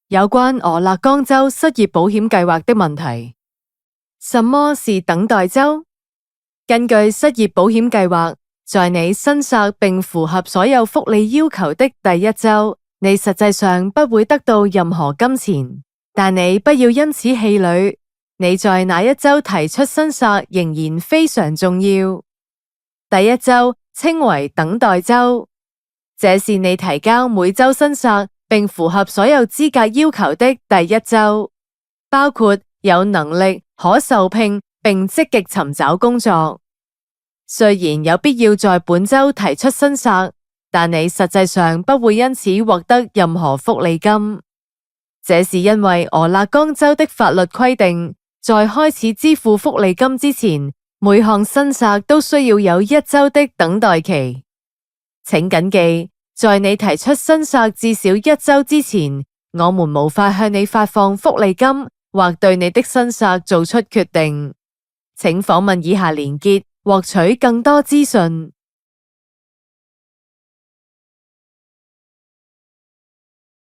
有關俄勒岡州失業保險計劃的問題。什麼是等待週？根據失業保險計劃，在你申索並符合所有福利要求的第一週，你實際上不會得到任何金錢，但你不要因此氣餒。你在哪一週提出申索仍然非常重要。第一週稱為等待週，這是你提交每週申索並符合所有資格要求的第一週，包括有能力、可受聘並積極尋找工作。雖然有必要在本週提出申索，但你實際上不會因此獲得任何福利金。這是因為俄勒岡州的法律規定，在開始支付福利金之前，每項申索都需要有1週的等待期。請謹記，在你提出申索至少1週之前，我們無法向你發放福利金或對你的申索做出決定。請訪問以下連結，獲取更多資訊。